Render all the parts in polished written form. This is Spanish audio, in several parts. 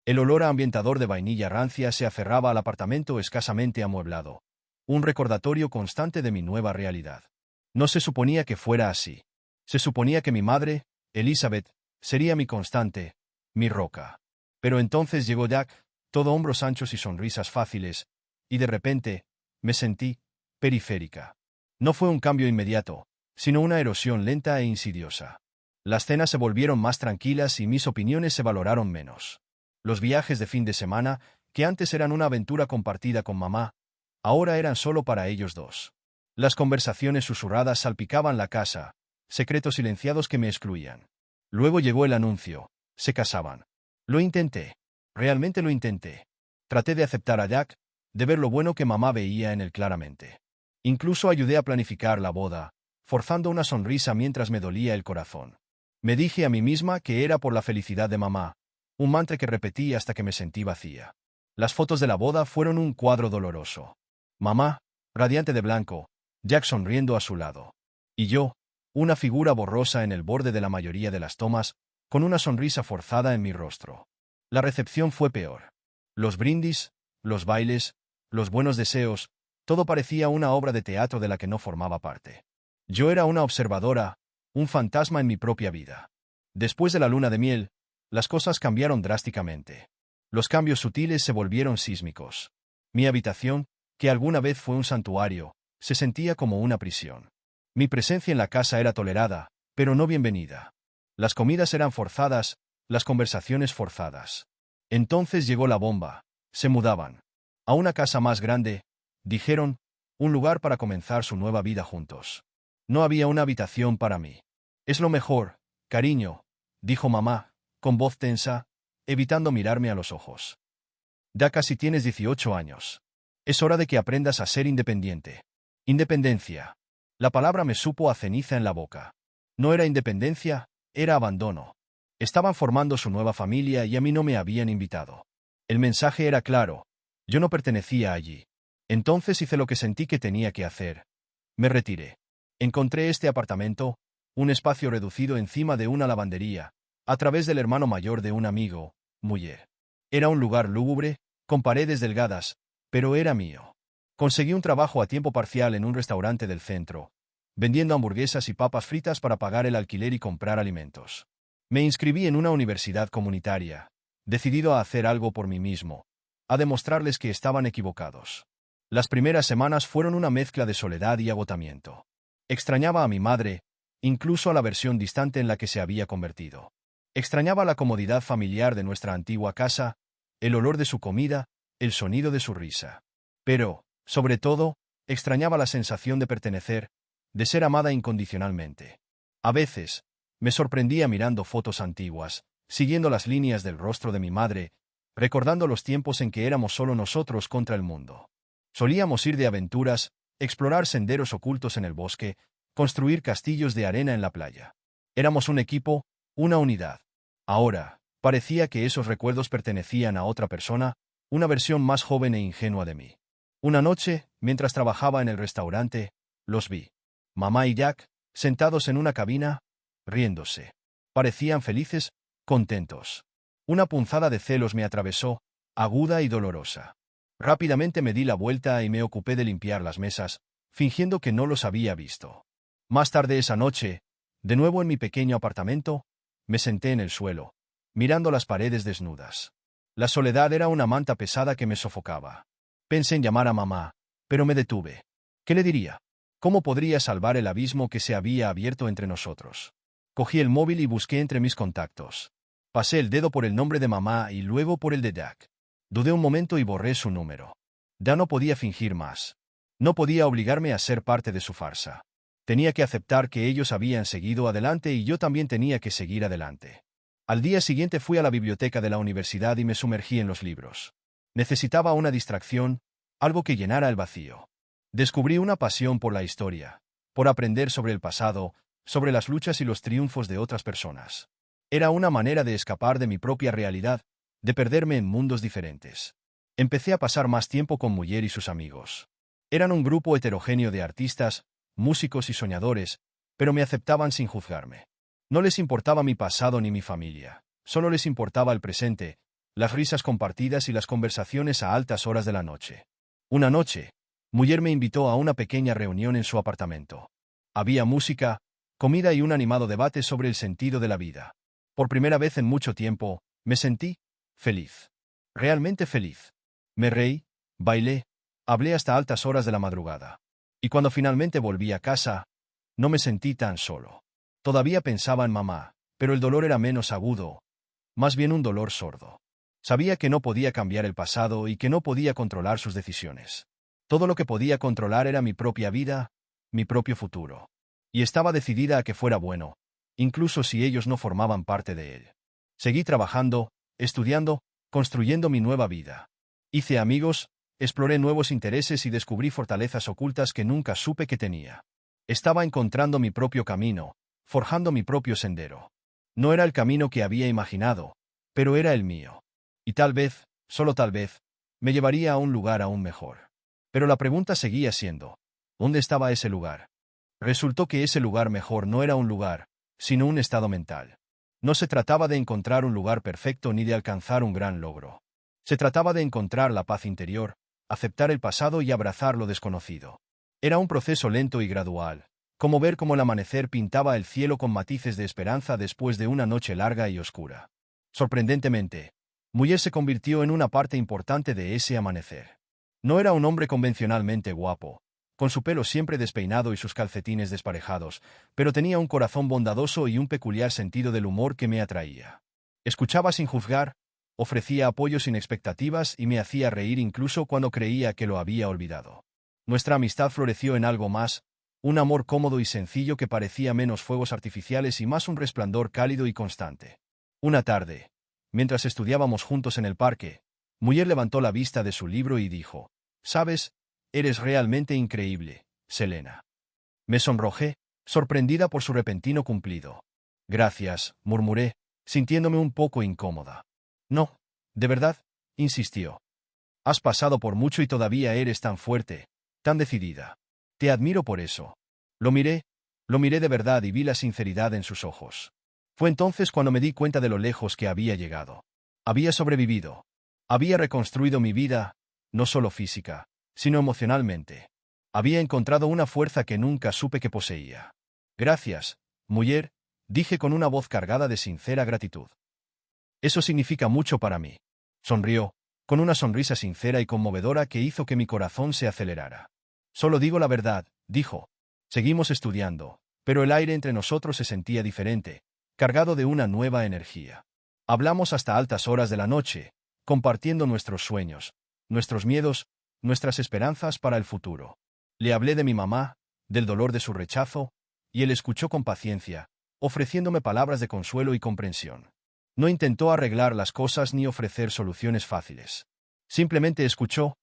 El olor a ambientador de vainilla rancia se aferraba al apartamento escasamente amueblado, un recordatorio constante de mi nueva realidad. No se suponía que fuera así. Se suponía que mi madre, Elizabeth, sería mi constante, mi roca. Pero entonces llegó Jack, todo hombros anchos y sonrisas fáciles, y de repente, me sentí periférica. No fue un cambio inmediato, sino una erosión lenta e insidiosa. Las cenas se volvieron más tranquilas y mis opiniones se valoraron menos. Los viajes de fin de semana, que antes eran una aventura compartida con mamá, ahora eran solo para ellos dos. Las conversaciones susurradas salpicaban la casa, secretos silenciados que me excluían. Luego llegó el anuncio. Se casaban. Lo intenté. Realmente lo intenté. Traté de aceptar a Jack, de ver lo bueno que mamá veía en él claramente. Incluso ayudé a planificar la boda, forzando una sonrisa mientras me dolía el corazón. Me dije a mí misma que era por la felicidad de mamá, un mantra que repetí hasta que me sentí vacía. Las fotos de la boda fueron un cuadro doloroso. Mamá, radiante de blanco, Jack sonriendo a su lado. Y yo, una figura borrosa en el borde de la mayoría de las tomas, con una sonrisa forzada en mi rostro. La recepción fue peor. Los brindis, los bailes, los buenos deseos, todo parecía una obra de teatro de la que no formaba parte. Yo era una observadora, un fantasma en mi propia vida. Después de la luna de miel, las cosas cambiaron drásticamente. Los cambios sutiles se volvieron sísmicos. Mi habitación, que alguna vez fue un santuario, se sentía como una prisión. Mi presencia en la casa era tolerada, pero no bienvenida. Las comidas eran forzadas, las conversaciones forzadas. Entonces llegó la bomba. Se mudaban. A una casa más grande, dijeron, un lugar para comenzar su nueva vida juntos. No había una habitación para mí. Es lo mejor, cariño, dijo mamá, con voz tensa, evitando mirarme a los ojos. Ya casi tienes 18 años. Es hora de que aprendas a ser independiente. Independencia. La palabra me supo a ceniza en la boca. No era independencia, era abandono. Estaban formando su nueva familia y a mí no me habían invitado. El mensaje era claro. Yo no pertenecía allí. Entonces hice lo que sentí que tenía que hacer. Me retiré. Encontré este apartamento, un espacio reducido encima de una lavandería, a través del hermano mayor de un amigo, Muller. Era un lugar lúgubre, con paredes delgadas, pero era mío. Conseguí un trabajo a tiempo parcial en un restaurante del centro, vendiendo hamburguesas y papas fritas para pagar el alquiler y comprar alimentos. Me inscribí en una universidad comunitaria, decidido a hacer algo por mí mismo, a demostrarles que estaban equivocados. Las primeras semanas fueron una mezcla de soledad y agotamiento. Extrañaba a mi madre, incluso a la versión distante en la que se había convertido. Extrañaba la comodidad familiar de nuestra antigua casa, el olor de su comida, el sonido de su risa. Pero, sobre todo, extrañaba la sensación de pertenecer, de ser amada incondicionalmente. A veces, me sorprendía mirando fotos antiguas, siguiendo las líneas del rostro de mi madre, recordando los tiempos en que éramos solo nosotros contra el mundo. Solíamos ir de aventuras, explorar senderos ocultos en el bosque, construir castillos de arena en la playa. Éramos un equipo, una unidad. Ahora, parecía que esos recuerdos pertenecían a otra persona, una versión más joven e ingenua de mí. Una noche, mientras trabajaba en el restaurante, los vi. Mamá y Jack, sentados en una cabina, riéndose. Parecían felices, contentos. Una punzada de celos me atravesó, aguda y dolorosa. Rápidamente me di la vuelta y me ocupé de limpiar las mesas, fingiendo que no los había visto. Más tarde esa noche, de nuevo en mi pequeño apartamento, me senté en el suelo, mirando las paredes desnudas. La soledad era una manta pesada que me sofocaba. Pensé en llamar a mamá, pero me detuve. ¿Qué le diría? ¿Cómo podría salvar el abismo que se había abierto entre nosotros? Cogí el móvil y busqué entre mis contactos. Pasé el dedo por el nombre de mamá y luego por el de Jack. Dudé un momento y borré su número. Ya no podía fingir más. No podía obligarme a ser parte de su farsa. Tenía que aceptar que ellos habían seguido adelante y yo también tenía que seguir adelante. Al día siguiente fui a la biblioteca de la universidad y me sumergí en los libros. Necesitaba una distracción, algo que llenara el vacío. Descubrí una pasión por la historia, por aprender sobre el pasado, sobre las luchas y los triunfos de otras personas. Era una manera de escapar de mi propia realidad, de perderme en mundos diferentes. Empecé a pasar más tiempo con Muller y sus amigos. Eran un grupo heterogéneo de artistas, músicos y soñadores, pero me aceptaban sin juzgarme. No les importaba mi pasado ni mi familia, solo les importaba el presente, las risas compartidas y las conversaciones a altas horas de la noche. Una noche, Mujer me invitó a una pequeña reunión en su apartamento. Había música, comida y un animado debate sobre el sentido de la vida. Por primera vez en mucho tiempo, me sentí feliz. Realmente feliz. Me reí, bailé, hablé hasta altas horas de la madrugada. Y cuando finalmente volví a casa, no me sentí tan solo. Todavía pensaba en mamá, pero el dolor era menos agudo, más bien un dolor sordo. Sabía que no podía cambiar el pasado y que no podía controlar sus decisiones. Todo lo que podía controlar era mi propia vida, mi propio futuro. Y estaba decidida a que fuera bueno, incluso si ellos no formaban parte de él. Seguí trabajando, estudiando, construyendo mi nueva vida. Hice amigos, exploré nuevos intereses y descubrí fortalezas ocultas que nunca supe que tenía. Estaba encontrando mi propio camino, forjando mi propio sendero. No era el camino que había imaginado, pero era el mío. Y tal vez, solo tal vez, me llevaría a un lugar aún mejor. Pero la pregunta seguía siendo, ¿dónde estaba ese lugar? Resultó que ese lugar mejor no era un lugar, sino un estado mental. No se trataba de encontrar un lugar perfecto ni de alcanzar un gran logro. Se trataba de encontrar la paz interior, aceptar el pasado y abrazar lo desconocido. Era un proceso lento y gradual, como ver cómo el amanecer pintaba el cielo con matices de esperanza después de una noche larga y oscura. Sorprendentemente, Mujer se convirtió en una parte importante de ese amanecer. No era un hombre convencionalmente guapo, con su pelo siempre despeinado y sus calcetines desparejados, pero tenía un corazón bondadoso y un peculiar sentido del humor que me atraía. Escuchaba sin juzgar, ofrecía apoyo sin expectativas y me hacía reír incluso cuando creía que lo había olvidado. Nuestra amistad floreció en algo más, un amor cómodo y sencillo que parecía menos fuegos artificiales y más un resplandor cálido y constante. Una tarde, mientras estudiábamos juntos en el parque, Mujer levantó la vista de su libro y dijo, «¿Sabes? Eres realmente increíble, Selena». Me sonrojé, sorprendida por su repentino cumplido. «Gracias», murmuré, sintiéndome un poco incómoda. «No, de verdad», insistió. «Has pasado por mucho y todavía eres tan fuerte, tan decidida. Te admiro por eso». Lo miré de verdad y vi la sinceridad en sus ojos. Fue entonces cuando me di cuenta de lo lejos que había llegado. Había sobrevivido. Había reconstruido mi vida, no solo física, sino emocionalmente. Había encontrado una fuerza que nunca supe que poseía. «Gracias, Mujer», dije con una voz cargada de sincera gratitud. «Eso significa mucho para mí». Sonrió, con una sonrisa sincera y conmovedora que hizo que mi corazón se acelerara. «Solo digo la verdad», dijo. Seguimos estudiando, pero el aire entre nosotros se sentía diferente, cargado de una nueva energía. Hablamos hasta altas horas de la noche, compartiendo nuestros sueños, nuestros miedos, nuestras esperanzas para el futuro. Le hablé de mi mamá, del dolor de su rechazo, y él escuchó con paciencia, ofreciéndome palabras de consuelo y comprensión. No intentó arreglar las cosas ni ofrecer soluciones fáciles. Simplemente escuchó,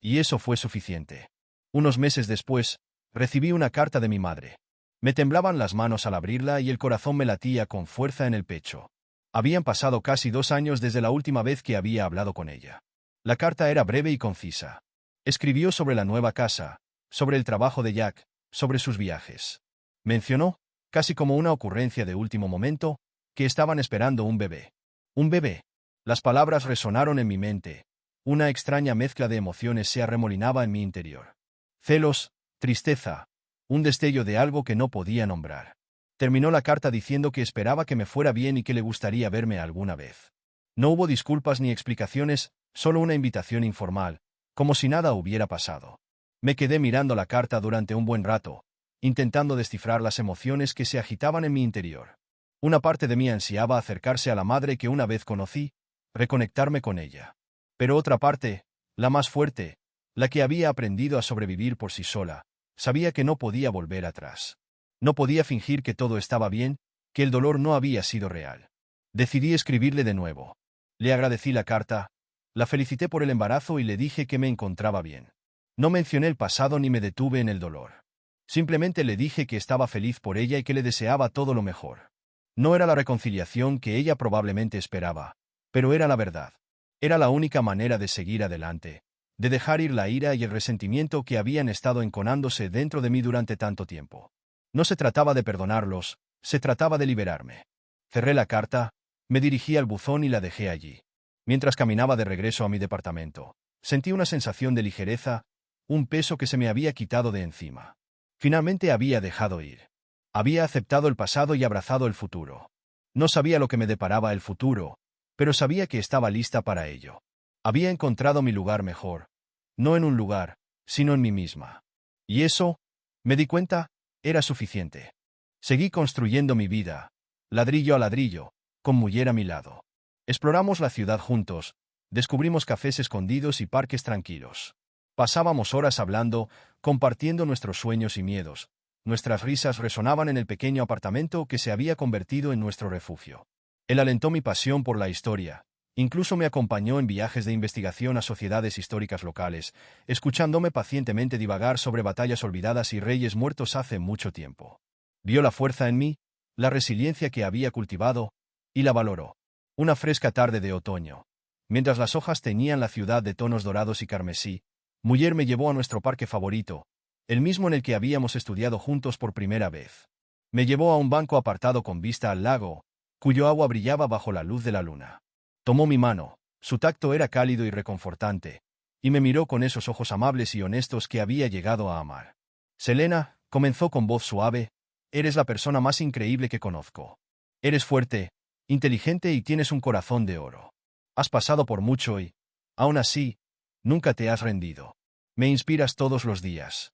y eso fue suficiente. Unos meses después, recibí una carta de mi madre. Me temblaban las manos al abrirla y el corazón me latía con fuerza en el pecho. Habían pasado casi 2 años desde la última vez que había hablado con ella. La carta era breve y concisa. Escribió sobre la nueva casa, sobre el trabajo de Jack, sobre sus viajes. Mencionó, casi como una ocurrencia de último momento, que estaban esperando un bebé. Un bebé. Las palabras resonaron en mi mente. Una extraña mezcla de emociones se arremolinaba en mi interior. Celos, tristeza, un destello de algo que no podía nombrar. Terminó la carta diciendo que esperaba que me fuera bien y que le gustaría verme alguna vez. No hubo disculpas ni explicaciones, solo una invitación informal, como si nada hubiera pasado. Me quedé mirando la carta durante un buen rato, intentando descifrar las emociones que se agitaban en mi interior. Una parte de mí ansiaba acercarse a la madre que una vez conocí, reconectarme con ella. Pero otra parte, la más fuerte, la que había aprendido a sobrevivir por sí sola, sabía que no podía volver atrás. No podía fingir que todo estaba bien, que el dolor no había sido real. Decidí escribirle de nuevo. Le agradecí la carta, la felicité por el embarazo y le dije que me encontraba bien. No mencioné el pasado ni me detuve en el dolor. Simplemente le dije que estaba feliz por ella y que le deseaba todo lo mejor. No era la reconciliación que ella probablemente esperaba, pero era la verdad. Era la única manera de seguir adelante, de dejar ir la ira y el resentimiento que habían estado enconándose dentro de mí durante tanto tiempo. No se trataba de perdonarlos, se trataba de liberarme. Cerré la carta, me dirigí al buzón y la dejé allí. Mientras caminaba de regreso a mi departamento, sentí una sensación de ligereza, un peso que se me había quitado de encima. Finalmente había dejado ir. Había aceptado el pasado y abrazado el futuro. No sabía lo que me deparaba el futuro, pero sabía que estaba lista para ello. Había encontrado mi lugar mejor, no en un lugar, sino en mí misma. Y eso, me di cuenta, era suficiente. Seguí construyendo mi vida, ladrillo a ladrillo, con Mujer a mi lado. Exploramos la ciudad juntos, descubrimos cafés escondidos y parques tranquilos. Pasábamos horas hablando, compartiendo nuestros sueños y miedos. Nuestras risas resonaban en el pequeño apartamento que se había convertido en nuestro refugio. Él alentó mi pasión por la historia. Incluso me acompañó en viajes de investigación a sociedades históricas locales, escuchándome pacientemente divagar sobre batallas olvidadas y reyes muertos hace mucho tiempo. Vio la fuerza en mí, la resiliencia que había cultivado, y la valoró. Una fresca tarde de otoño, mientras las hojas teñían la ciudad de tonos dorados y carmesí, Mujer me llevó a nuestro parque favorito, el mismo en el que habíamos estudiado juntos por primera vez. Me llevó a un banco apartado con vista al lago, cuyo agua brillaba bajo la luz de la luna. Tomó mi mano, su tacto era cálido y reconfortante, y me miró con esos ojos amables y honestos que había llegado a amar. Selena, comenzó con voz suave, eres la persona más increíble que conozco. Eres fuerte, inteligente y tienes un corazón de oro. Has pasado por mucho y, aún así, nunca te has rendido. Me inspiras todos los días.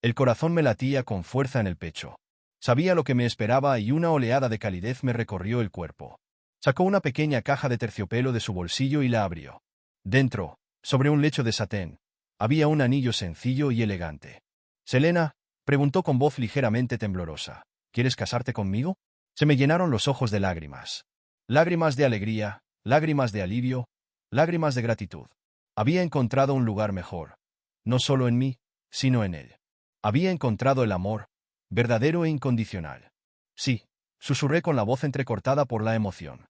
El corazón me latía con fuerza en el pecho. Sabía lo que me esperaba y una oleada de calidez me recorrió el cuerpo. Sacó una pequeña caja de terciopelo de su bolsillo y la abrió. Dentro, sobre un lecho de satén, había un anillo sencillo y elegante. Selena, preguntó con voz ligeramente temblorosa, ¿quieres casarte conmigo? Se me llenaron los ojos de lágrimas. Lágrimas de alegría, lágrimas de alivio, lágrimas de gratitud. Había encontrado un lugar mejor, no solo en mí, sino en él. Había encontrado el amor, verdadero e incondicional. Sí, susurré con la voz entrecortada por la emoción.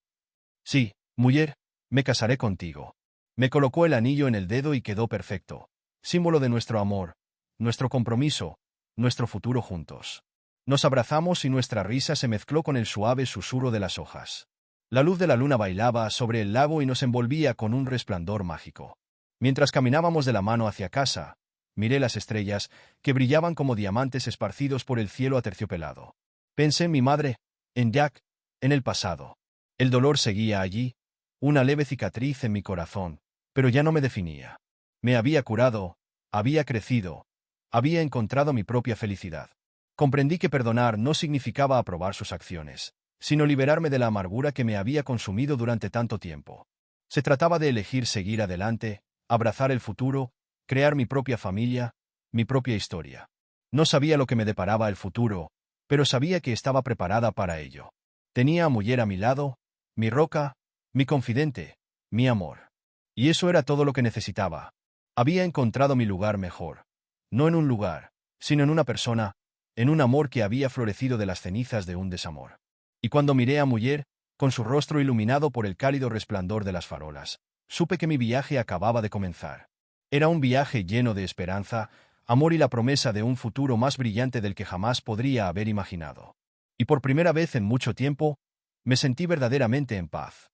Sí, Mujer, me casaré contigo. Me colocó el anillo en el dedo y quedó perfecto, símbolo de nuestro amor, nuestro compromiso, nuestro futuro juntos. Nos abrazamos y nuestra risa se mezcló con el suave susurro de las hojas. La luz de la luna bailaba sobre el lago y nos envolvía con un resplandor mágico. Mientras caminábamos de la mano hacia casa, miré las estrellas, que brillaban como diamantes esparcidos por el cielo aterciopelado. Pensé en mi madre, en Jack, en el pasado. El dolor seguía allí, una leve cicatriz en mi corazón, pero ya no me definía. Me había curado, había crecido, había encontrado mi propia felicidad. Comprendí que perdonar no significaba aprobar sus acciones, sino liberarme de la amargura que me había consumido durante tanto tiempo. Se trataba de elegir seguir adelante, abrazar el futuro, crear mi propia familia, mi propia historia. No sabía lo que me deparaba el futuro, pero sabía que estaba preparada para ello. Tenía a Mujer a mi lado, mi roca, mi confidente, mi amor. Y eso era todo lo que necesitaba. Había encontrado mi lugar mejor. No en un lugar, sino en una persona, en un amor que había florecido de las cenizas de un desamor. Y cuando miré a Mujer, con su rostro iluminado por el cálido resplandor de las farolas, supe que mi viaje acababa de comenzar. Era un viaje lleno de esperanza, amor y la promesa de un futuro más brillante del que jamás podría haber imaginado. Y por primera vez en mucho tiempo, me sentí verdaderamente en paz.